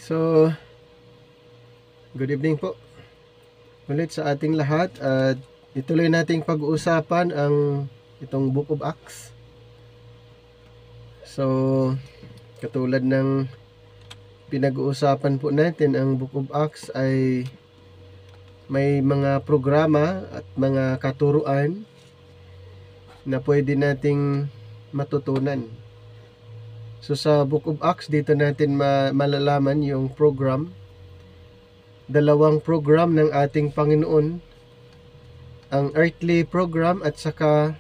So, good evening po ulit sa ating lahat at ituloy nating pag-uusapan ang itong Book of Acts. So, katulad ng pinag-uusapan po natin, ang Book of Acts ay may mga programa at mga katuruan na pwede nating matutunan. So, sa Book of Acts, dito natin malalaman yung dalawang program ng ating Panginoon, ang earthly program at saka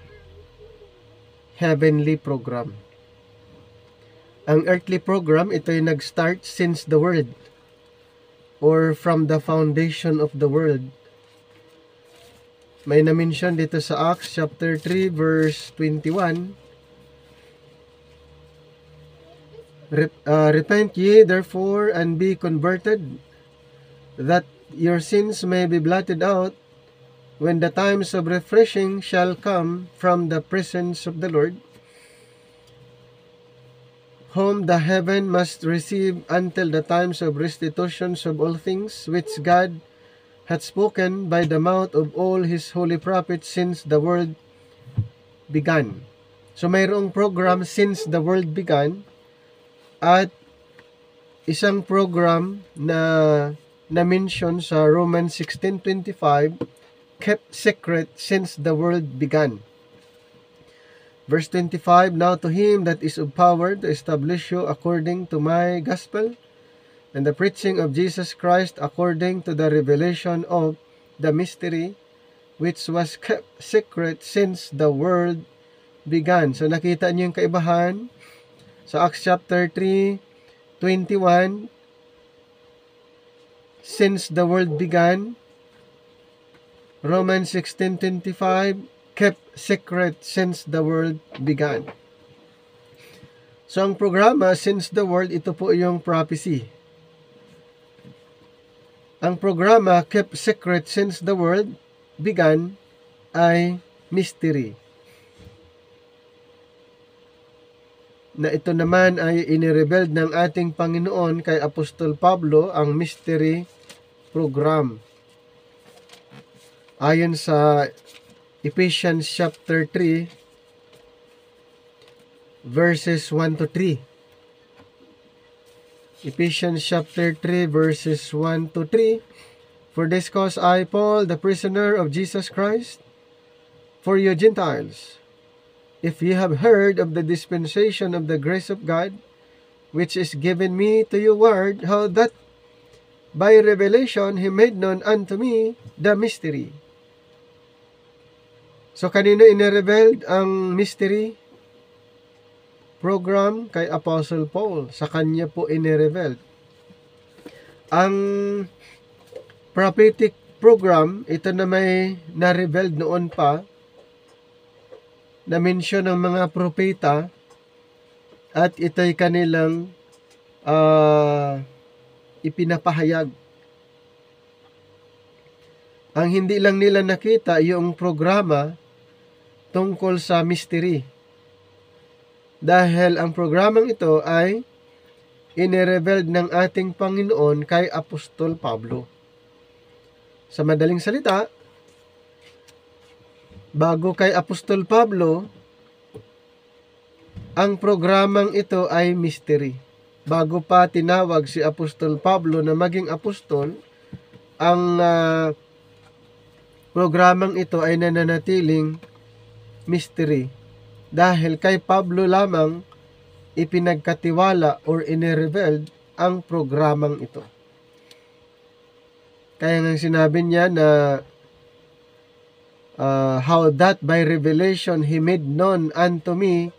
heavenly program. Ang earthly program, ito ay nag-start since the world or from the foundation of the world. May na-mention dito sa Acts chapter 3 verse 21. Repent ye therefore and be converted, that your sins may be blotted out, when the times of refreshing shall come from the presence of the Lord, whom the heaven must receive until the times of restitutions of all things, which God hath spoken by the mouth of all his holy prophets since the world began. So mayroong program since the world began, at isang program na na-mention sa Romans 16:25, kept secret since the world began. Verse 25, now to him that is of power to establish you according to my gospel, and the preaching of Jesus Christ according to the revelation of the mystery, which was kept secret since the world began. So nakita niyo yung kaibahan sa Acts chapter 3:21, since the world began. Romans 16:25, kept secret since the world began. So ang programa since the world, ito po yung prophecy. Ang programa kept secret since the world began ay mystery, na ito naman ay inirevealed ng ating Panginoon kay Apostol Pablo, ang mystery program. Ayon sa Ephesians chapter 3 verses 1 to 3. Ephesians chapter 3 verses 1 to 3. For this cause I, Paul, the prisoner of Jesus Christ, for you Gentiles, if ye have heard of the dispensation of the grace of God, which is given me to your word, how that by revelation he made known unto me the mystery. So kanino inirevealed ang mystery program? Kay Apostle Paul. Sa kanya po inirevealed. Ang prophetic program, ito na may na-revealed noon pa, na-mention ng mga propeta, at ito'y kanilang ipinapahayag. Ang hindi lang nila nakita yung programa tungkol sa mystery, dahil ang programang ito ay inirevealed ng ating Panginoon kay Apostol Pablo. Sa madaling salita, bago kay Apostol Pablo, ang programang ito ay mystery. Bago pa tinawag si Apostol Pablo na maging apostol, ang programang ito ay nananatiling mystery, dahil kay Pablo lamang ipinagkatiwala or inirevealed ang programang ito. Kaya nga sinabi niya na how that by revelation he made known unto me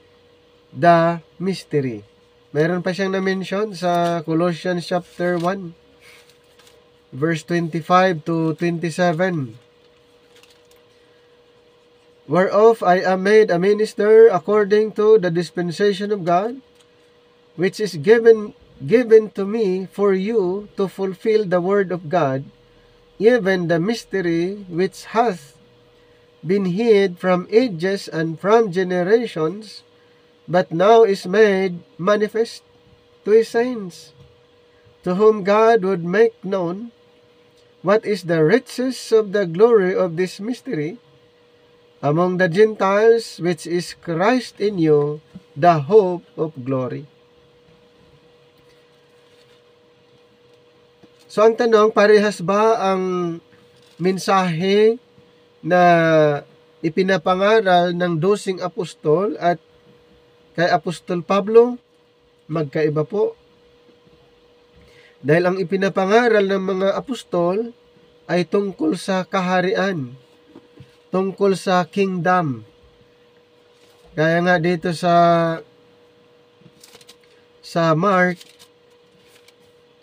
the mystery. Meron pa siyang na-mention sa Colossians chapter 1 verse 25 to 27. Whereof I am made a minister according to the dispensation of God, which is given to me for you to fulfill the word of God, even the mystery which hath been hid from ages and from generations, but now is made manifest to his saints, to whom God would make known what is the riches of the glory of this mystery among the Gentiles, which is Christ in you, the hope of glory. So ang tanong, parehas ba ang mensahe na ipinapangaral ng 12 apostol at kay Apostol Pablo? Magkaiba po. Dahil ang ipinapangaral ng mga apostol ay tungkol sa kaharian, tungkol sa kingdom. Kaya nga dito sa Mark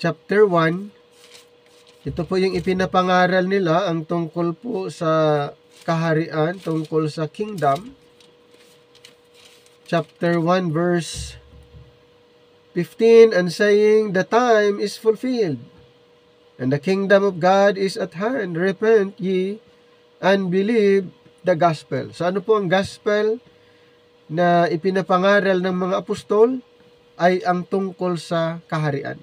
chapter 1, ito po yung ipinapangaral nila, ang tungkol po sa kaharian, tungkol sa kingdom. Chapter 1 verse 15, and saying, the time is fulfilled, and the kingdom of God is at hand. Repent ye and believe the gospel. So ano po ang gospel na ipinapangaral ng mga apostol? Ay ang tungkol sa kaharian.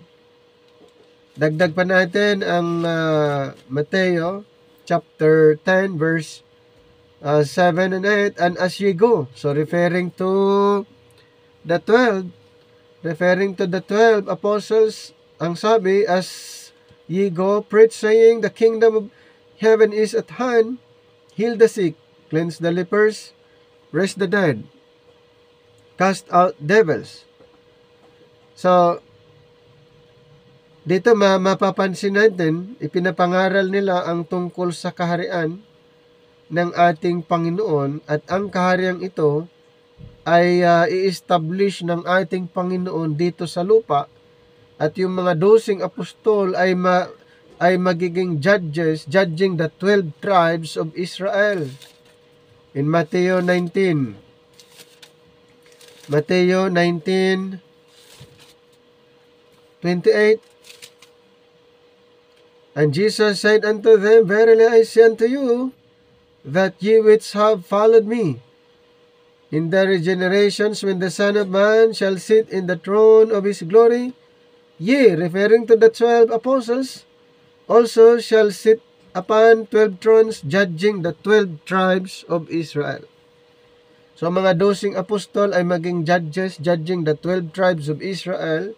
Dagdag pa natin ang Mateo chapter 10 verse 7 and 8, and as ye go. So referring to the 12 apostles, ang sabi, as ye go, preach saying, the kingdom of heaven is at hand, heal the sick, cleanse the lepers, raise the dead, cast out devils. So dito mapapansin natin, ipinapangaral nila ang tungkol sa kaharian ng ating Panginoon, at ang kaharian ito ay i-establish ng ating Panginoon dito sa lupa, at yung mga 12 apostol ay magiging judges, judging the 12 tribes of Israel. In Mateo 19, Mateo 19:28, and Jesus said unto them, verily I say unto you, that ye which have followed me, in the regenerations, when the Son of Man shall sit in the throne of his glory, ye, referring to the 12 apostles, also shall sit upon 12 thrones, judging the 12 tribes of Israel. So mga 12 apostol ay maging judges, judging the 12 tribes of Israel,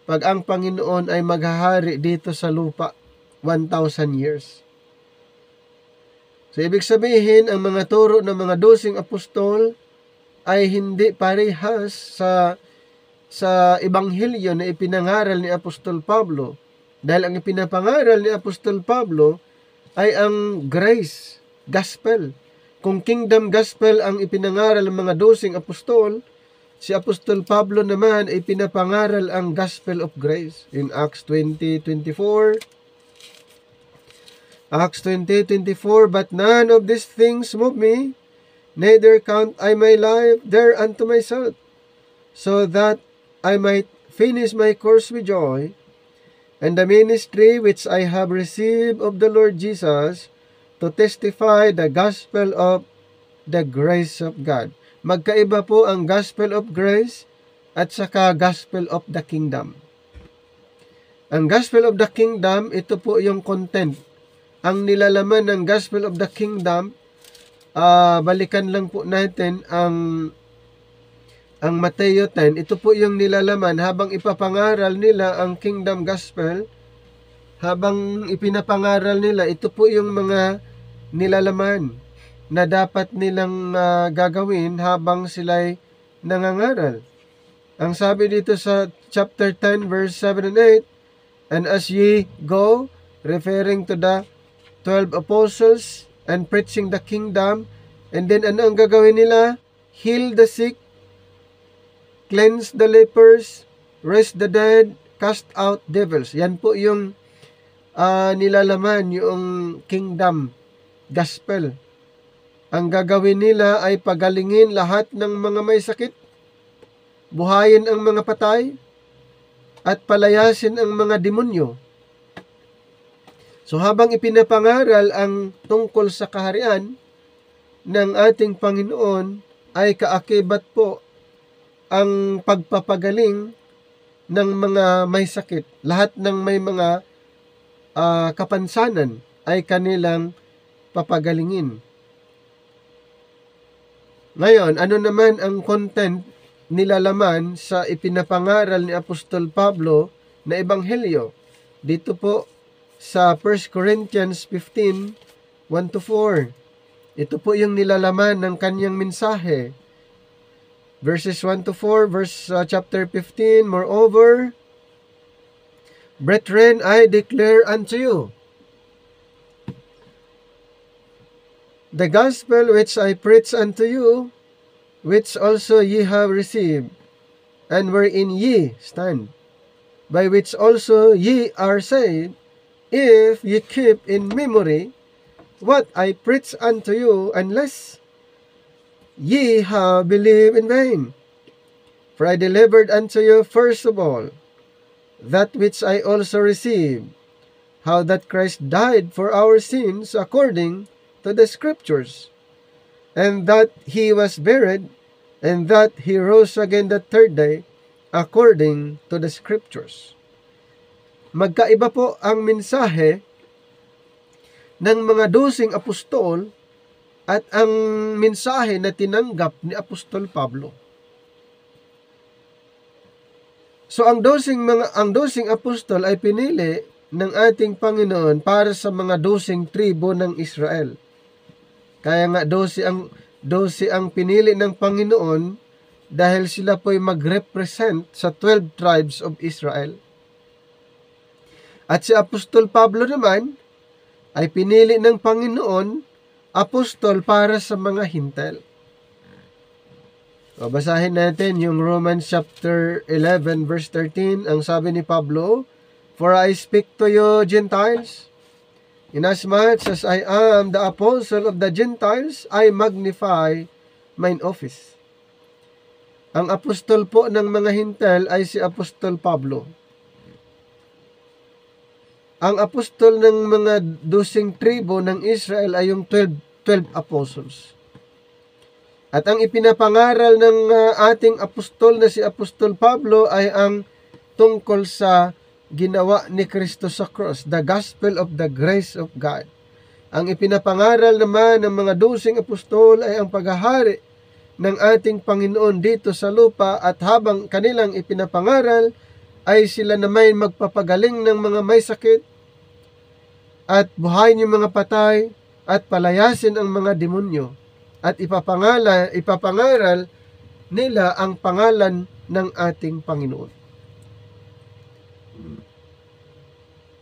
pag ang Panginoon ay maghahari dito sa lupa 1,000 years. So ibig sabihin, ang mga turo ng mga 12 apostol ay hindi parehas sa ebanghelyo na ipinangaral ni Apostol Pablo. Dahil ang ipinapangaral ni Apostol Pablo ay ang grace, gospel. Kung kingdom gospel ang ipinangaral ng mga 12 apostol, si Apostol Pablo naman ay pinapangaral ang gospel of grace. In Acts 20:24, but none of these things move me, neither count I my life there unto myself, so that I might finish my course with joy, and the ministry which I have received of the Lord Jesus, to testify the gospel of the grace of God. Magkaiba po ang gospel of grace at saka gospel of the kingdom. Ang gospel of the kingdom, ito po yung content. Ang nilalaman ng gospel of the kingdom, balikan lang po natin ang Mateo 10. Ito po yung nilalaman habang ipapangaral nila ang kingdom gospel. Habang ipinapangaral nila, ito po yung mga nilalaman na dapat nilang gagawin habang sila'y nangangaral. Ang sabi dito sa chapter 10 verse 7 and 8, and as ye go, referring to the 12 apostles and preaching the kingdom, and then ano ang gagawin nila? Heal the sick, cleanse the lepers, raise the dead, cast out devils. Yan po yung nilalaman, yung kingdom gospel. Ang gagawin nila ay pagalingin lahat ng mga may sakit, buhayin ang mga patay, at palayasin ang mga demonyo. So habang ipinapangaral ang tungkol sa kaharian ng ating Panginoon, ay kaakibat po ang pagpapagaling ng mga may sakit, lahat ng may mga kapansanan ay kanilang papagalingin. Ngayon, ano naman ang content nilalaman sa ipinapangaral ni Apostol Pablo na ebanghelyo? Dito po sa 1 Corinthians 15, 1-4. Ito po yung nilalaman ng kanyang mensahe. Verses 1-4, chapter 15, moreover, brethren, I declare unto you the gospel which I preach unto you, which also ye have received, and wherein ye stand, by which also ye are saved, if ye keep in memory what I preach unto you, unless ye have believed in vain. For I delivered unto you first of all that which I also received, how that Christ died for our sins according to the Scriptures, and that he was buried, and that he rose again the third day according to the Scriptures. Magkaiba po ang mensahe ng mga 12 apostol at ang mensahe na tinanggap ni Apostol Pablo. So ang 12 apostol ay pinili ng ating Panginoon para sa mga 12 tribo ng Israel. Kaya nga 12 ang pinili ng Panginoon dahil sila po'y mag-represent sa 12 tribes of Israel. At si Apostol Pablo naman ay pinili ng Panginoon apostol para sa mga hintel. O, basahin natin yung Romans chapter 11 verse 13. Ang sabi ni Pablo, for I speak to you Gentiles, inasmuch as I am the apostle of the Gentiles, I magnify mine office. Ang apostol po ng mga hintel ay si Apostol Pablo. Ang apostol ng mga 12 tribo ng Israel ay yung 12 apostles. At ang ipinapangaral ng ating apostol na si Apostol Pablo ay ang tungkol sa ginawa ni Kristo sa cross, the gospel of the grace of God. Ang ipinapangaral naman ng mga 12 apostol ay ang paghahari ng ating Panginoon dito sa lupa, at habang kanilang ipinapangaral ay sila naman magpapagaling ng mga may sakit at buhayin yung mga patay at palayasin ang mga demonyo, at ipapangaral nila ang pangalan ng ating Panginoon.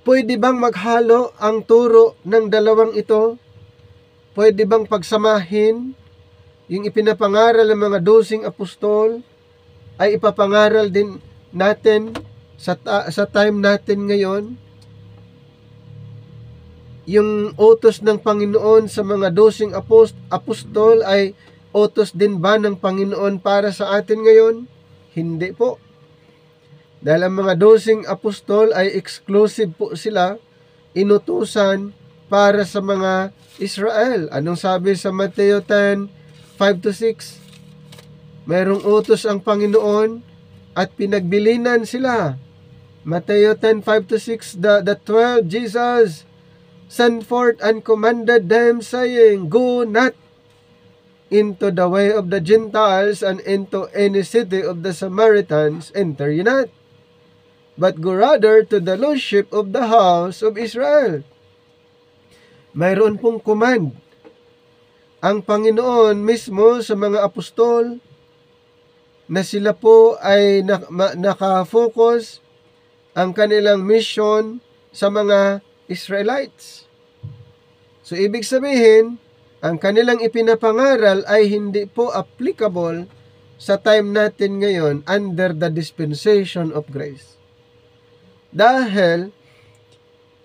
Pwede bang maghalo ang turo ng dalawang ito? Pwede bang pagsamahin yung ipinapangaral ng mga 12 apostol ay ipapangaral din natin sa time natin ngayon? Yung utos ng Panginoon sa mga 12 apostol ay utos din ba ng Panginoon para sa atin ngayon? Hindi po. Dahil ang mga 12 apostol ay exclusive po sila, inutusan para sa mga Israel. Anong sabi sa Mateo 10, 5-6? Mayroong utos ang Panginoon at pinagbilinan sila. Mateo 10, 5-6, the 12 Jesus sent forth and commanded them, saying, go not into the way of the Gentiles, and into any city of the Samaritans enter ye not, but go rather to the lordship of the house of Israel. Mayroon pong command ang Panginoon mismo sa mga apostol na sila po ay nakafocus ang kanilang mission sa mga Israelites. So, ibig sabihin, ang kanilang ipinapangaral ay hindi po applicable sa time natin ngayon under the dispensation of grace. Dahil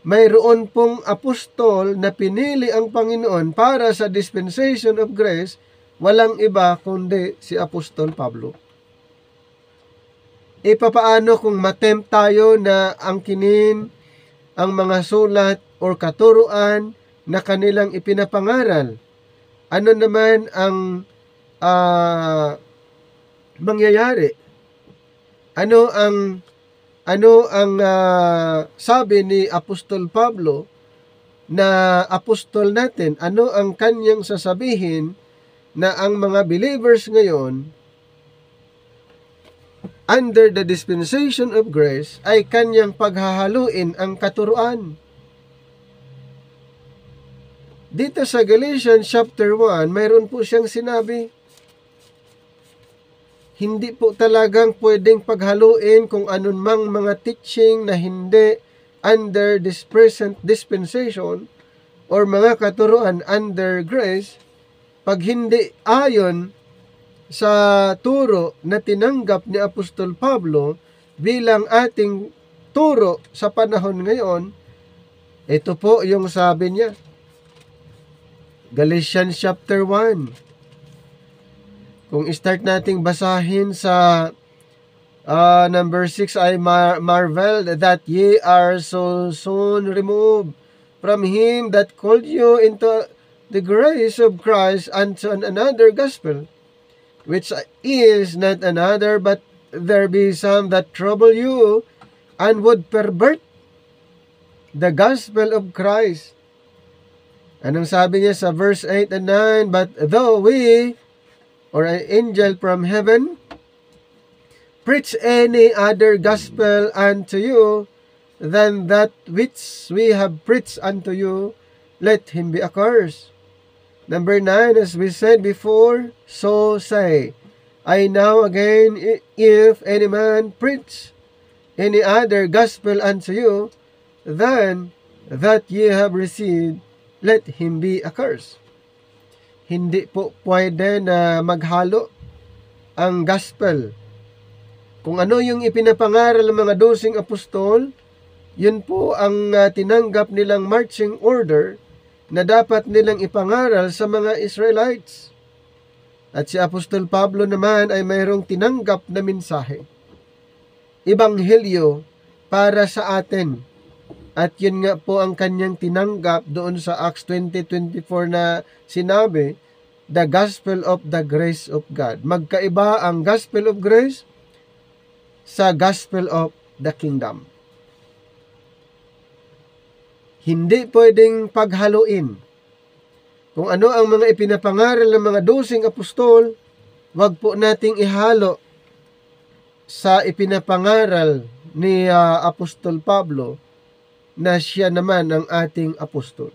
mayroon pong apostol na pinili ang Panginoon para sa dispensation of grace, walang iba kundi si Apostol Pablo. Papaano kung matempt tayo na angkinin ang mga sulat o katuruan na kanilang ipinapangaral? Ano naman ang mangyayari? Ano ang ano ang sabi ni Apostol Pablo na apostol natin, ano ang kanyang sasabihin na ang mga believers ngayon under the dispensation of grace ay kanyang paghahaluin ang katuruan. Dito sa Galatians chapter 1, mayroon po siyang sinabi, hindi po talagang pwedeng paghaluin kung anumang mga teaching na hindi under this present dispensation or mga katuruan under grace, pag hindi ayon sa turo na tinanggap ni Apostol Pablo bilang ating turo sa panahon ngayon, ito po yung sabi niya. Galatians chapter 1. Kung start nating basahin sa number 6, I marveled that ye are so soon removed from him that called you into the grace of Christ unto another gospel, which is not another, but there be some that trouble you and would pervert the gospel of Christ. Anong sabi niya sa verse 8 and 9? But though we, or an angel from heaven, preach any other gospel unto you than that which we have preached unto you, let him be accursed. Number 9, as we said before, so say, I now again, if any man preach any other gospel unto you than that ye have received, let him be accursed. Hindi po pwede na maghalo ang gospel. Kung ano yung ipinapangaral ng mga 12 apostol, yun po ang tinanggap nilang marching order na dapat nilang ipangaral sa mga Israelites. At si Apostol Pablo naman ay mayroong tinanggap na mensahe, ebanghelyo para sa atin. At yun nga po ang kanyang tinanggap doon sa Acts 20:24 na sinabi, the gospel of the grace of God. Magkaiba ang gospel of grace sa gospel of the kingdom. Hindi pwedeng paghaluin. Kung ano ang mga ipinapangaral ng mga 12 apostol, wag po nating ihalo sa ipinapangaral ni Apostol Pablo na siya naman ang ating apostol.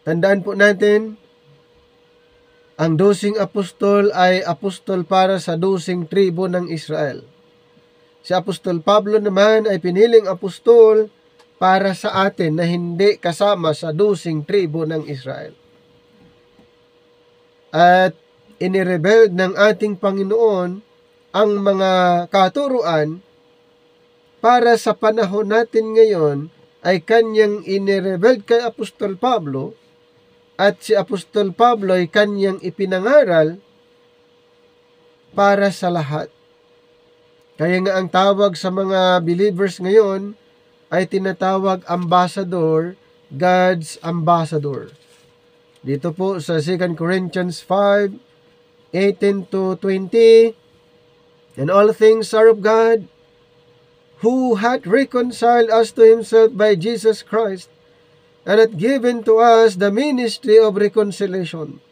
Tandaan po natin, ang 12 apostol ay apostol para sa 12 tribo ng Israel. Si Apostol Pablo naman ay piniling apostol para sa atin na hindi kasama sa 12 tribo ng Israel. At inirebel ng ating Panginoon ang mga katuruan para sa panahon natin ngayon ay kanyang inirebel kay Apostol Pablo, at si Apostol Pablo ay kanyang ipinangaral para sa lahat. Kaya nga ang tawag sa mga believers ngayon ay tinatawag ambassador, God's ambassador. Dito po sa 2 Corinthians 5:18-20, and all things are of God, who hath reconciled us to himself by Jesus Christ, and hath given to us the ministry of reconciliation,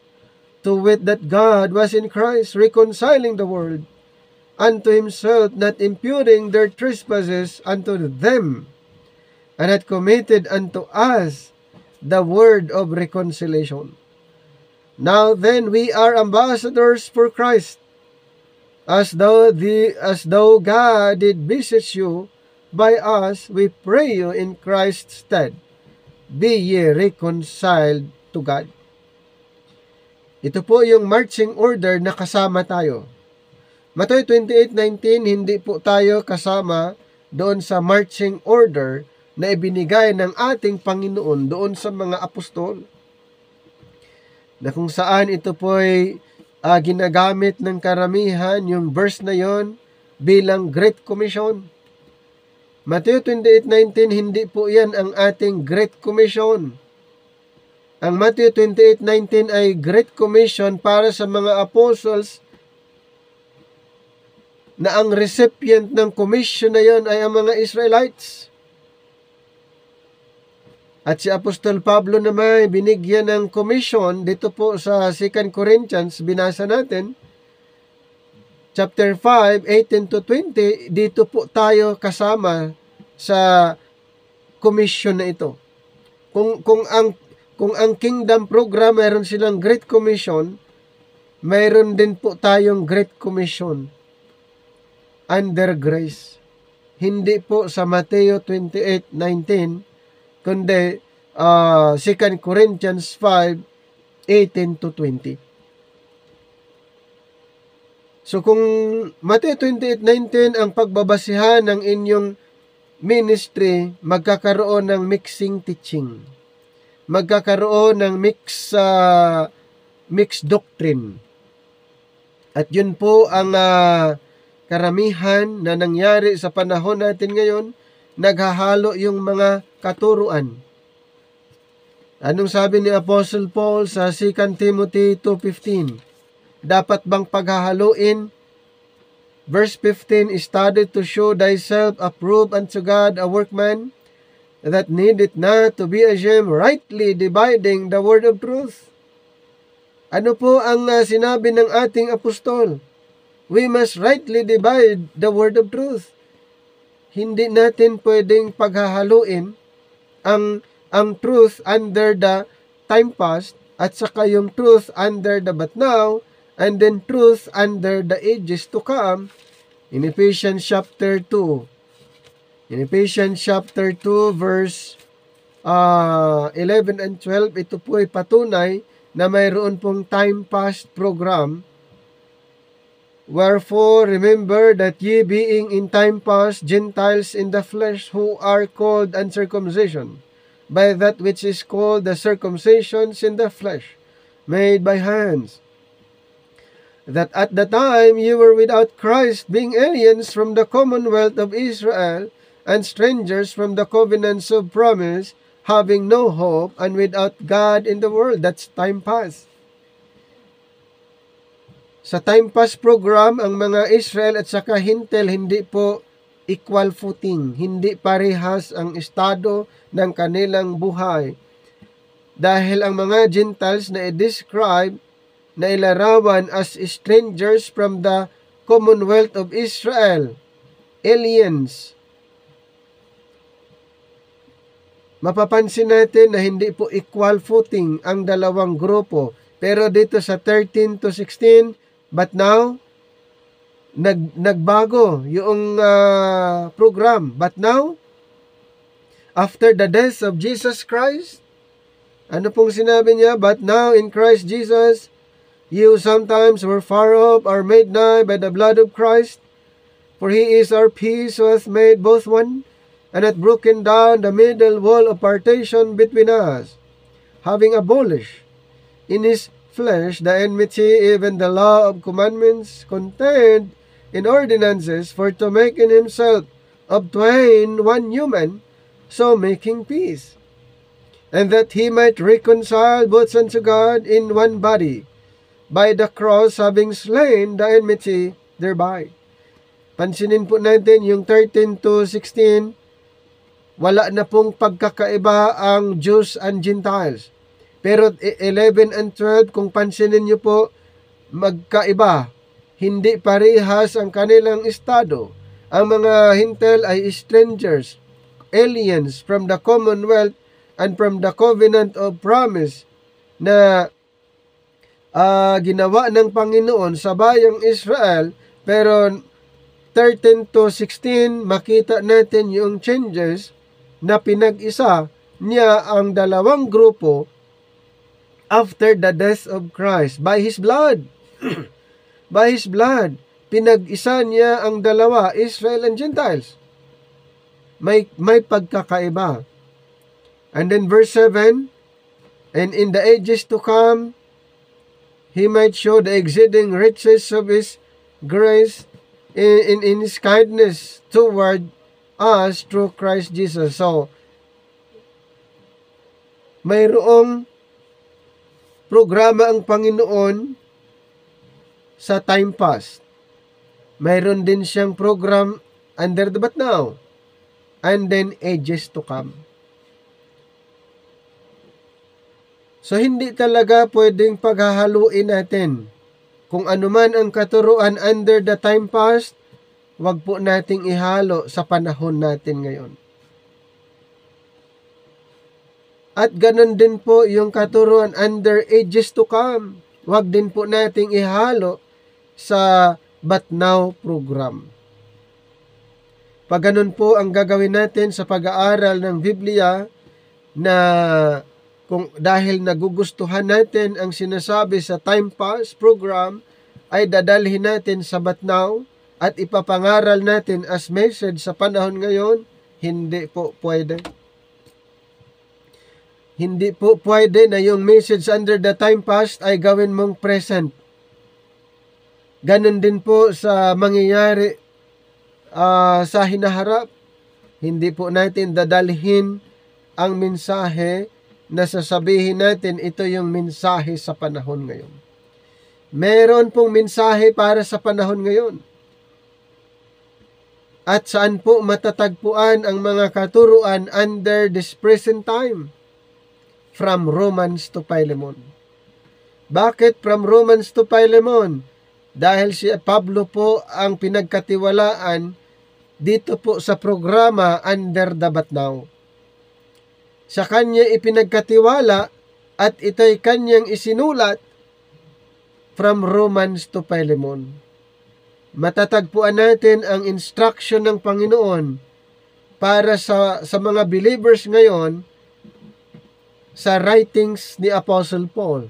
to wit that God was in Christ reconciling the world unto himself, not imputing their trespasses unto them, and hath committed unto us the word of reconciliation. Now then we are ambassadors for Christ, as though God did beseech you by us, we pray you in Christ's stead, be ye reconciled to God. Ito po yung marching order na kasama tayo. Matthew 28:19, hindi po tayo kasama doon sa marching order na ibinigay ng ating Panginoon doon sa mga apostol, na kung saan ito po ay ginagamit ng karamihan yung verse na yon bilang Great Commission. Matthew 28:19, hindi po yan ang ating Great Commission. Ang Matthew 28:19 ay Great Commission para sa mga apostles na ang recipient ng commission na yon ay ang mga Israelites. At si Apostol Pablo naman binigyan ng commission dito po sa 2 Corinthians, binasa natin, chapter 5, 18 to 20, dito po tayo kasama sa commission na ito. Kung ang kingdom program, mayroon silang Great Commission, mayroon din po tayong Great Commission under grace. Hindi po sa Mateo 28:19, kundi 2 Corinthians 5:18 to 20. So kung Mateo 28:19 ang pagbabasihan ng inyong ministry, magkakaroon ng mixing teaching. Magkakaroon ng mixed doctrine. At yun po ang karamihan na nangyari sa panahon natin ngayon, naghahalo yung mga katuruan. Anong sabi ni Apostle Paul sa 2 Timothy 2:15? Dapat bang paghahaluin? Verse 15, study to show thyself approved unto God, a workman that needeth not to be ashamed, rightly dividing the word of truth. Ano po ang sinabi ng ating apostol? We must rightly divide the word of truth. Hindi natin pwedeng paghahaluin ang truth under the time past at saka yung truth under the but now, and then truth under the ages to come. In Ephesians chapter 2. In Ephesians chapter 2 verse 11 and 12, ito po ay patunay na mayroon pong time past program. Wherefore, remember that ye being in time past Gentiles in the flesh, who are called uncircumcision, by that which is called the circumcisions in the flesh, made by hands, that at the time you were without Christ, being aliens from the commonwealth of Israel, and strangers from the covenants of promise, having no hope, and without God in the world. That's time past. Sa time past program, ang mga Israel at saka Hintil hindi po equal footing, hindi parehas ang estado ng kanilang buhay. Dahil ang mga Gentiles na i-describe, na ilarawan as strangers from the commonwealth of Israel, aliens. Mapapansin natin na hindi po equal footing ang dalawang grupo. Pero dito sa 13 to 16, but now, nagbago yung program. But now, after the death of Jesus Christ, ano pong sinabi niya? But now in Christ Jesus, you sometimes were far off are made nigh by the blood of Christ, for he is our peace, who hath made both one, and hath broken down the middle wall of partition between us, having abolished in his flesh the enmity, even the law of commandments contained in ordinances, for to make in himself of twain one human, so making peace, and that he might reconcile both unto God in one body, by the cross, having slain the enmity thereby. Pansinin po natin yung 13 to 16, wala na pong pagkakaiba ang Jews and Gentiles. Pero 11 and 12, kung pansinin nyo po, magkaiba. Hindi parehas ang kanilang estado. Ang mga Hintil ay strangers, aliens from the commonwealth and from the covenant of promise na ginawa ng Panginoon sa bayang Israel. Pero 13 to 16, makita natin yung changes na pinag-isa niya ang dalawang grupo after the death of Christ. By His blood. By His blood. Pinag-isa niya ang dalawa, Israel and Gentiles. May pagkakaiba. And then verse 7, and in the ages to come, He might show the exceeding riches of His grace in His kindness toward us through Christ Jesus. So, mayroong programa ang Panginoon sa time past. mayroon din siyang program under the but now, and then ages to come. So, hindi talaga pwedeng paghahaluin natin. Kung anuman ang katuruan under the time past, wag po nating ihalo sa panahon natin ngayon. At ganun din po yung katuruan under ages to come. Wag din po nating ihalo sa but now program. Pag ganun po ang gagawin natin sa pag-aaral ng Biblia, na kung dahil nagugustuhan natin ang sinasabi sa time pass program, ay dadalhin natin sa but now at ipapangaral natin as message sa panahon ngayon, hindi po pwede. Hindi po pwede na yung message under the time past ay gawin mong present. Ganon din po sa mangyayari sa hinaharap. Hindi po natin dadalhin ang mensahe na sasabihin natin ito yung mensahe sa panahon ngayon. Meron pong mensahe para sa panahon ngayon. At saan po matatagpuan ang mga katuruan under this present time? From Romans to Philemon. Bakit from Romans to Philemon? Dahil si Pablo po ang pinagkatiwalaan dito po sa programa under the but now. Sa kanya ipinagkatiwala at ito'y kanyang isinulat from Romans to Philemon. Matatagpuan natin ang instruction ng Panginoon para sa mga believers ngayon sa writings ni Apostle Paul.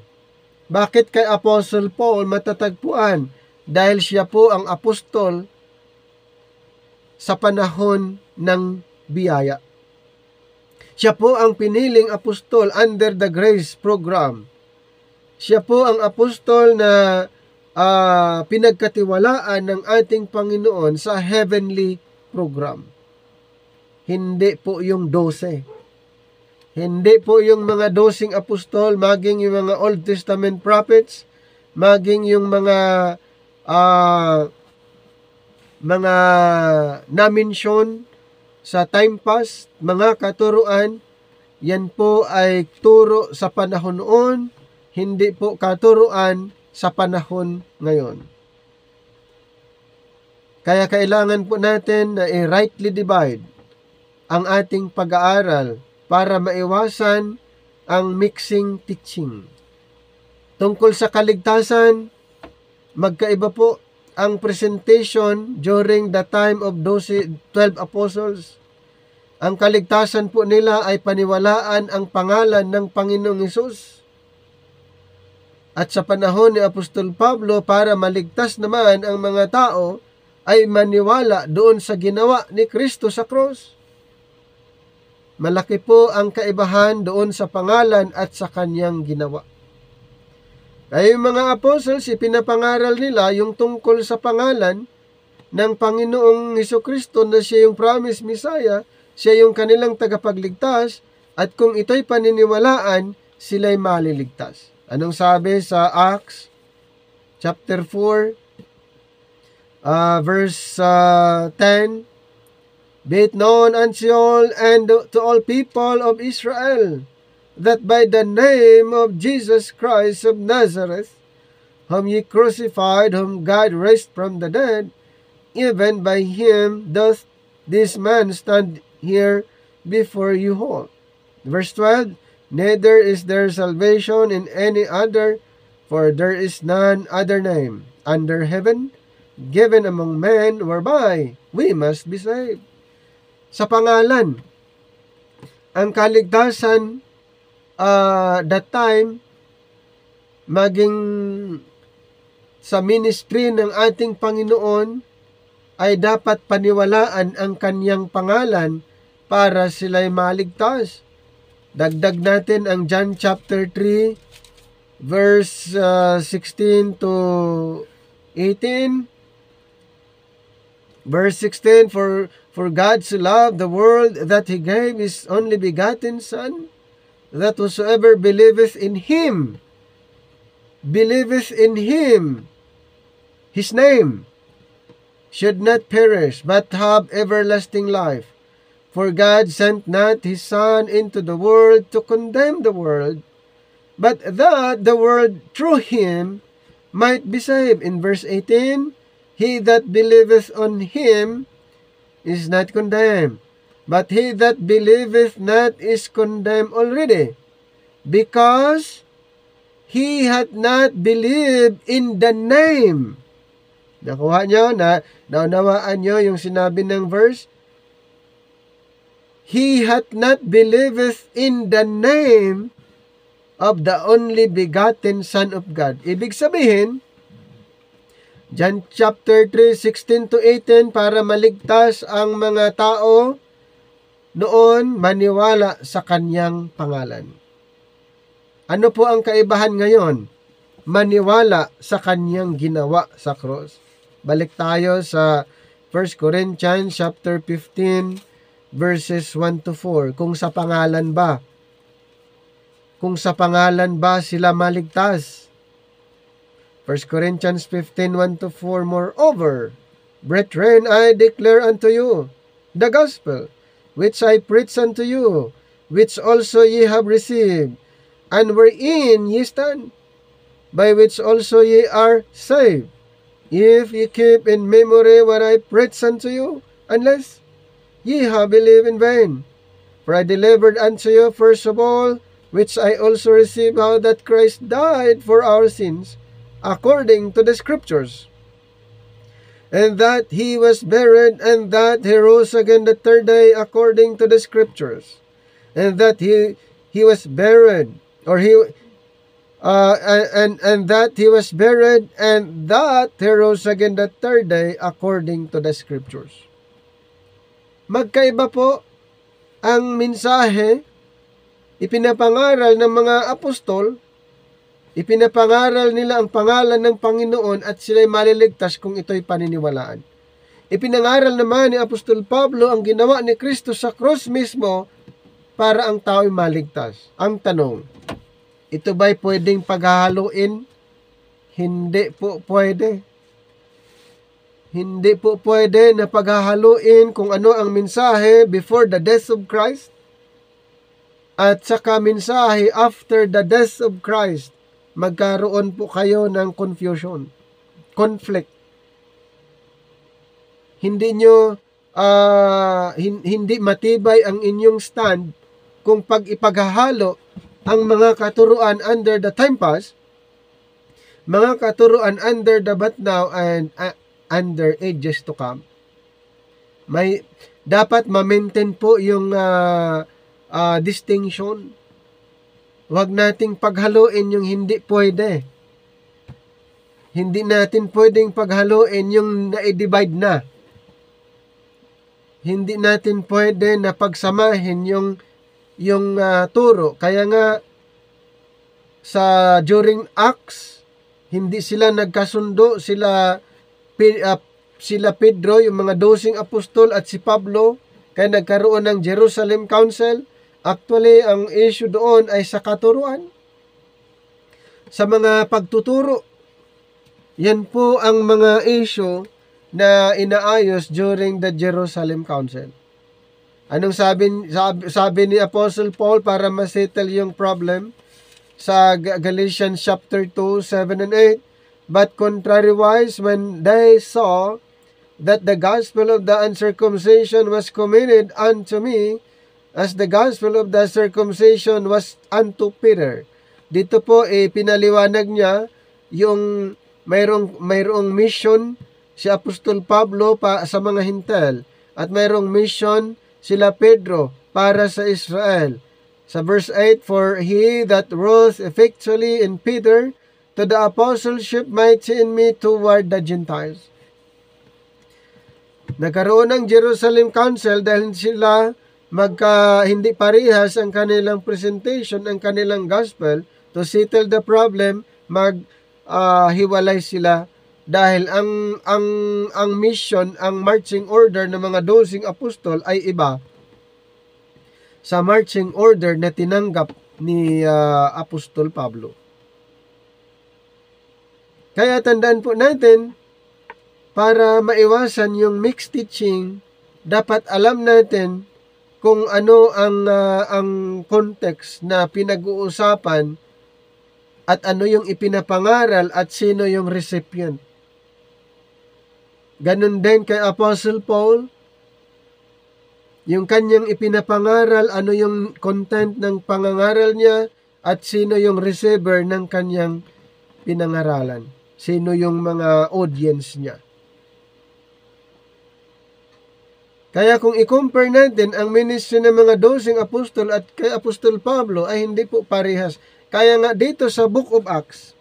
Bakit kay Apostle Paul matatagpuan? Dahil siya po ang apostol sa panahon ng biyaya. Siya po ang piniling apostol under the grace program. Siya po ang apostol na pinagkatiwalaan ng ating Panginoon sa heavenly program. Hindi po yung 12. Hindi po yung mga 12 apostol, maging yung mga Old Testament prophets, maging yung mga na-mention sa time past, mga katuruan, yan po ay turo sa panahon noon, hindi po katuruan sa panahon ngayon. Kaya kailangan po natin na i-rightly divide ang ating pag-aaral para maiwasan ang mixing teaching. Tungkol sa kaligtasan, magkaiba po ang presentation during the time of 12 apostles. Ang kaligtasan po nila ay paniwalaan ang pangalan ng Panginoong Hesus. At sa panahon ni Apostol Pablo, para maligtas naman ang mga tao, ay maniwala doon sa ginawa ni Kristo sa cross. Malaki po ang kaibahan doon sa pangalan at sa kanyang ginawa. Kaya yung mga apostles, ipinapangaral nila yung tungkol sa pangalan ng Panginoong Hesukristo na siya yung promised Messiah, siya yung kanilang tagapagligtas, at kung ito'y paniniwalaan, sila'y maliligtas. Anong sabi sa Acts chapter 4, verse 10? Be it known unto all and to all people of Israel, that by the name of Jesus Christ of Nazareth, whom ye crucified, whom God raised from the dead, even by him doth this man stand here before you whole. Verse 12, neither is there salvation in any other, for there is none other name under heaven given among men whereby we must be saved. Sa pangalan, ang kaligtasan that time, maging sa ministry ng ating Panginoon, ay dapat paniwalaan ang kanyang pangalan para sila'y maligtas. Dagdag natin ang John chapter 3, verse 16 to 18. Verse 16, For God so loved the world that he gave his only begotten Son, that whosoever believeth in him, his name, should not perish, but have everlasting life. For God sent not his Son into the world to condemn the world, but that the world through him might be saved. In verse 18, he that believeth on him is not condemned, but he that believeth not is condemned already, because he hath not believed in the name. Nakuha nyo? Naunawaan nyo yung sinabi ng verse? He hath not believeth in the name of the only begotten Son of God. Ibig sabihin, John chapter 3, 16 to 18, para maligtas ang mga tao noon maniwala sa kanyang pangalan. Ano po ang kaibahan ngayon? Maniwala sa kanyang ginawa sa cross. Balik tayo sa 1 Corinthians chapter 15, verses 1 to 4. Kung sa pangalan ba sila maligtas? 1 Corinthians 15, 1 to 4. Moreover, brethren, I declare unto you the gospel which I preach unto you, which also ye have received, and wherein ye stand, by which also ye are saved, if ye keep in memory what I preach unto you, unless ye have believed in vain. For I delivered unto you first of all, which I also received, how that Christ died for our sins, according to the Scriptures, and that he was buried, and that he rose again the third day, according to the Scriptures, and that he was buried, and that he was buried, and that he rose again the third day, according to the Scriptures. Magkaiba po ang mensahe ipinapangaral ng mga apostol. Ipinapangaral nila ang pangalan ng Panginoon at sila'y maliligtas kung ito'y paniniwalaan. Ipinangaral naman ni Apostol Pablo ang ginawa ni Kristo sa cross mismo para ang tao'y maligtas. Ang tanong, ito ba'y pwedeng paghahaluin? Hindi po pwede. Hindi po pwede na paghahaluin kung ano ang mensahe before the death of Christ at saka mensahe after the death of Christ. Magkaroon po kayo ng confusion, conflict. Hindi matibay ang inyong stand kung pag ipaghahalo ang mga katuruan under the time past, mga katuruan under the but now, and under ages to come. May dapat ma-maintain po yung distinction. Huwag nating paghaluin yung hindi pwede. Hindi natin pwedeng paghaluin yung na-divide na. Hindi natin pwede na pagsamahin yung turo. Kaya nga during Acts, hindi sila nagkasundo, sila Pedro, yung mga 12 apostol at si Pablo, kaya nagkaroon ng Jerusalem Council. Actually, ang issue doon ay sa katuruan, sa mga pagtuturo. Yan po ang mga issue na inaayos during the Jerusalem Council. Anong sabi ni Apostle Paul para masettle yung problem sa Galatians chapter 2, 7 and 8? But contrariwise, when they saw that the gospel of the uncircumcision was committed unto me, as the gospel of the circumcision was unto Peter. Dito po pinaliwanag niya yung mayroong mission si Apostol Pablo sa mga Hintil at mayroong mission sila Pedro para sa Israel. Sa verse 8, for he that wrought effectually in Peter to the apostleship mighty in me toward the Gentiles. Nagkaroon ng Jerusalem Council dahil sila hindi parehas ang kanilang presentation, ang kanilang gospel. To settle the problem, hiwalay sila dahil ang mission, ang marching order ng mga 12 apostol ay iba sa marching order na tinanggap ni Apostol Pablo. Kaya tandaan po natin, para maiwasan yung mixed teaching, dapat alam natin kung ano ang context na pinag-uusapan at ano yung ipinapangaral at sino yung recipient. Ganun din kay Apostle Paul, yung kanyang ipinapangaral, ano yung content ng pangangaral niya at sino yung receiver ng kanyang pinangaralan. Sino yung mga audience niya. Kaya kung i-compare natin ang ministry ng mga 12 apostol at kay Apostol Pablo ay hindi po parehas. Kaya nga dito sa Book of Acts,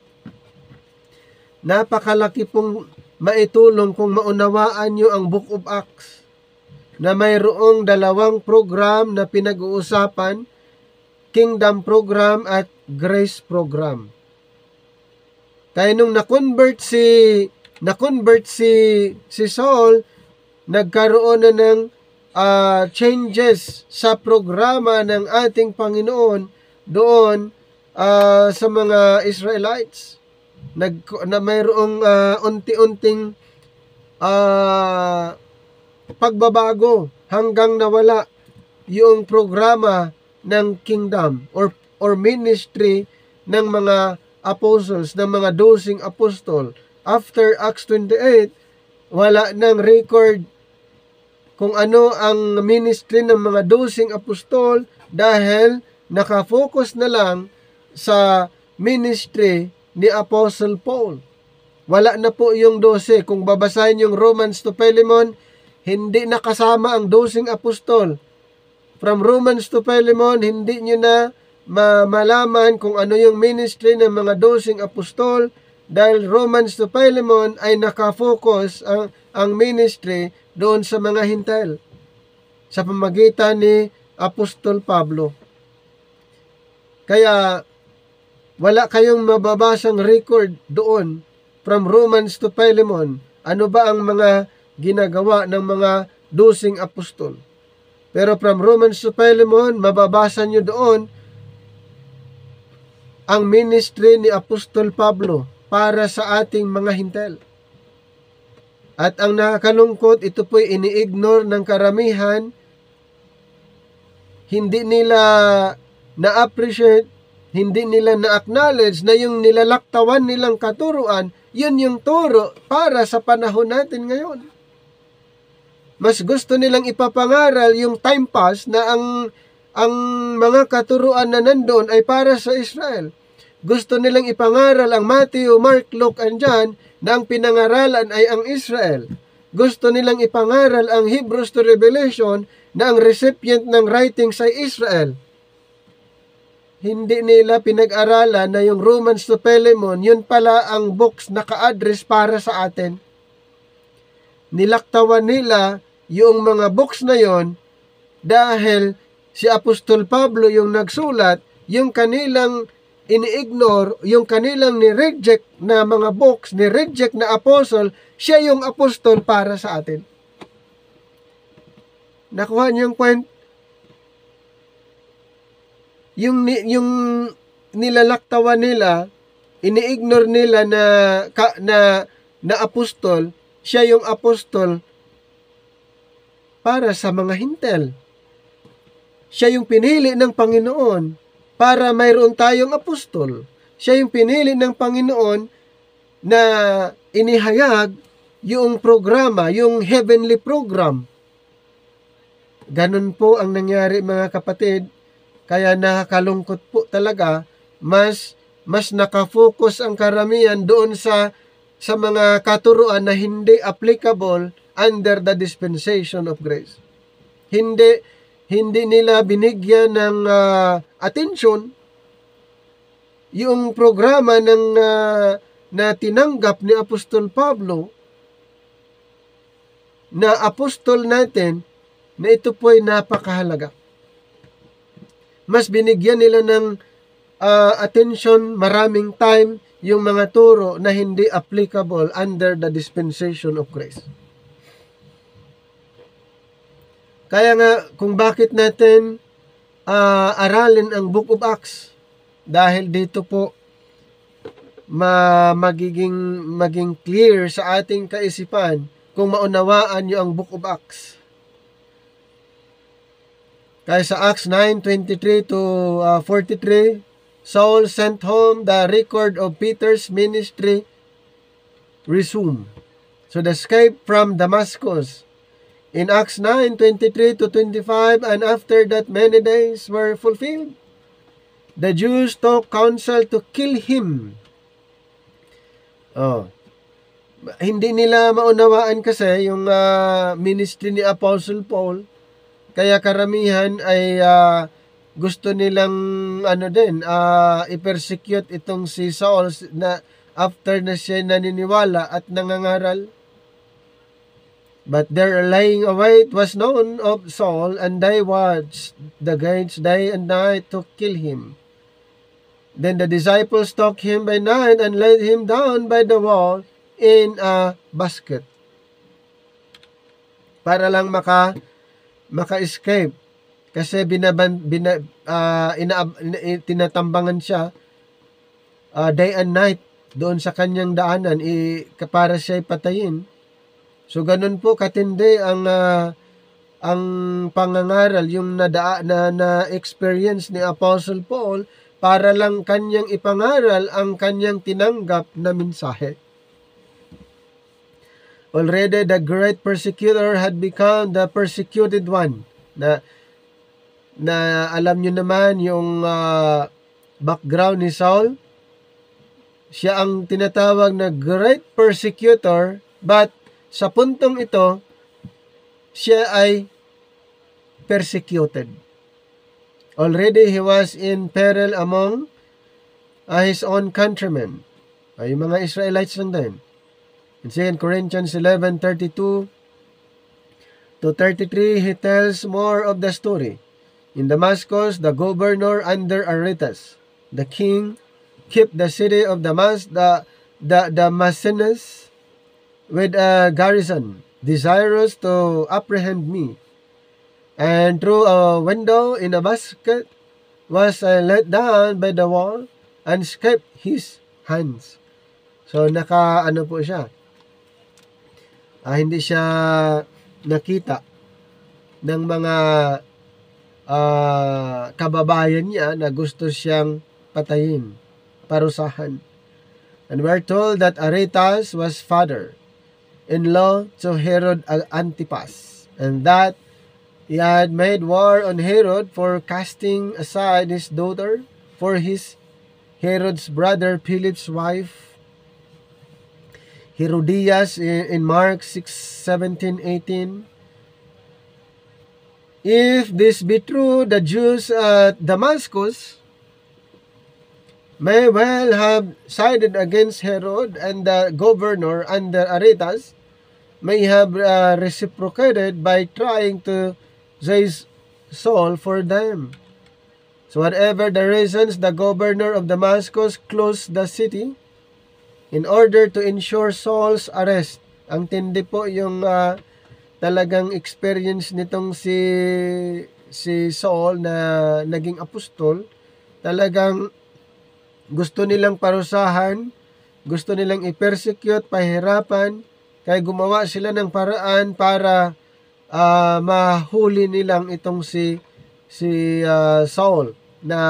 napakalaki pong maitulong kung maunawaan nyo ang Book of Acts na mayroong dalawang program na pinag-uusapan, Kingdom Program at Grace Program. Kaya nung na-convert si Saul, nagkaroon na ng changes sa programa ng ating Panginoon doon sa mga Israelites. Na mayroong unti-unting pagbabago hanggang nawala yung programa ng kingdom or ministry ng mga apostles, ng mga 12 apostol. After Acts 28, wala nang record kung ano ang ministry ng mga 12 apostol dahil nakafocus na lang sa ministry ni Apostle Paul. Wala na po yung 12. Kung babasahin yung Romans to Philemon, hindi nakasama ang 12 apostol. From Romans to Philemon, hindi nyo na malaman kung ano yung ministry ng mga 12 apostol dahil Romans to Philemon ay nakafocus ang ministry doon sa mga hintel sa pamagitan ni Apostol Pablo. Kaya wala kayong mababasang record doon from Romans to Philemon. Ano ba ang mga ginagawa ng mga 12 apostol? Pero from Romans to Philemon, mababasa nyo doon ang ministry ni Apostol Pablo para sa ating mga hintel. At ang nakakalungkot, ito po'y ini-ignore ng karamihan. Hindi nila na-appreciate, hindi nila na-acknowledge na yung nilalaktawan nilang katuruan, yun yung turo para sa panahon natin ngayon. Mas gusto nilang ipapangaral yung time pass na ang mga katuruan na nandoon ay para sa Israel. Gusto nilang ipangaral ang Matthew, Mark, Luke, and John na ang pinangaralan ay ang Israel. Gusto nilang ipangaral ang Hebrews to Revelation na ang recipient ng writings ay Israel. Hindi nila pinag-aralan na yung Romans to Philemon, yun pala ang books na ka-address para sa atin. Nilaktawan nila yung mga books na yon dahil si Apostol Pablo yung nagsulat, yung kanilang ini-ignore, yung kanilang ni-reject na mga books, ni-reject na apostle, siya yung apostol para sa atin. Nakuha niyo yung point? Yung nilalaktawan nila, ini-ignore nila na apostol, siya yung apostol para sa mga hintel. Siya yung pinili ng Panginoon para mayroon tayong apostol. Siya yung pinili ng Panginoon na inihayag yung programa, yung heavenly program. Ganun po ang nangyari mga kapatid. Kaya nakakalungkot po talaga, mas nakafocus ang karamihan doon sa mga katuruan na hindi applicable under the dispensation of grace. Hindi nila binigyan ng atensyon yung programa na tinanggap ni Apostol Pablo na apostol natin na ito po ay napakahalaga. Mas binigyan nila ng attention, maraming time, yung mga turo na hindi applicable under the dispensation of grace. Kaya nga, kung bakit natin aralin ang Book of Acts, dahil dito po maging clear sa ating kaisipan kung maunawaan niyo ang Book of Acts. Kaya sa Acts 9:23 to 43, Saul sent home the record of Peter's ministry resumed. So the escape from Damascus. In Acts 9:23 to 25, and after that many days were fulfilled, the Jews took counsel to kill him. Hindi nila maunawaan kasi yung ministry ni Apostle Paul, kaya karamihan ay gusto nilang i-persecute itong si Saul na after na siya naniniwala at nangangaral. But their laying await was known of Saul, and they watched the gates day and night to kill him. Then the disciples took him by night and laid him down by the wall in a basket, para lang maka-escape. Kasi tinatambangan siya day and night doon sa kanyang daanan para siya'y patayin. So ganun po katindi ang pangangaral, yung na-experience ni Apostle Paul para lang kanyang ipangaral ang kanyang tinanggap na mensahe. Already the great persecutor had become the persecuted one. Na alam nyo naman yung background ni Saul. Siya ang tinatawag na great persecutor, but sa puntong ito, siya ay persecuted. Already he was in peril among his own countrymen. Yung mga Israelites lang din. In 2 Corinthians 11:32 to 33, he tells more of the story. In Damascus, the governor under Aretas, the king, kept the city of Damascus with a garrison, desirous to apprehend me. And through a window in a basket was let down by the wall and escaped his hands. So po siya. Hindi siya nakita ng mga kababayan niya na gusto siyang patayin, parusahan. And we're told that Aretas was father-in-law to Herod Antipas, and that he had made war on Herod for casting aside his daughter for Herod's brother Philip's wife, Herodias, in Mark 6:17-18. If this be true, the Jews at Damascus may well have sided against Herod, and the governor under Aretas may have reciprocated by trying to seize Saul for them. So whatever the reasons, the governor of Damascus closed the city in order to ensure Saul's arrest. Ang tindi po yung talagang experience nitong si Saul na naging apostol. Talagang gusto nilang parusahan, gusto nilang i-persecute, pahirapan, kaya gumawa sila ng paraan para mahuli nilang itong si Saul na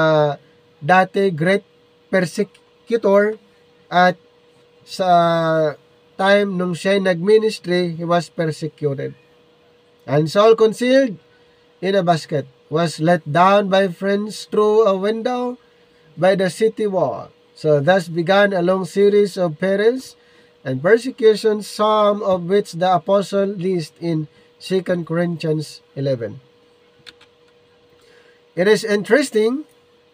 dati great persecutor, at sa time nung siya nag-ministry, he was persecuted. And Saul, concealed in a basket, was let down by friends through a window by the city wall. So thus began a long series of perils and persecutions, some of which the apostle lists in 2 Corinthians 11. It is interesting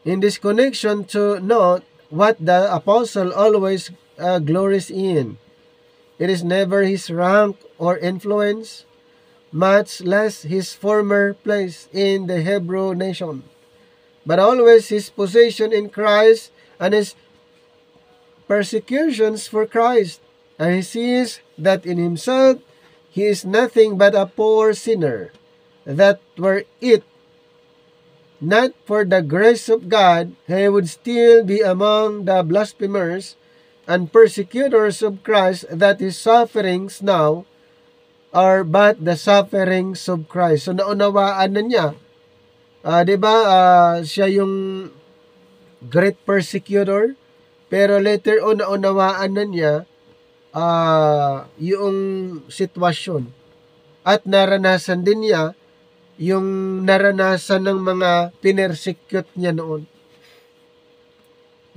in this connection to note what the apostle always glories in. It is never his rank or influence, much less his former place in the Hebrew nation, but always his position in Christ and his persecutions for Christ. And he sees that in himself he is nothing but a poor sinner, that were it not for the grace of God, he would still be among the blasphemers and persecutors of Christ that his sufferings now are but the sufferings of Christ. So naunawaan na niya. Diba, siya yung great persecutor, pero later on naunawaan na niya yung sitwasyon. At naranasan din niya yung naranasan ng mga pinersecute niya noon.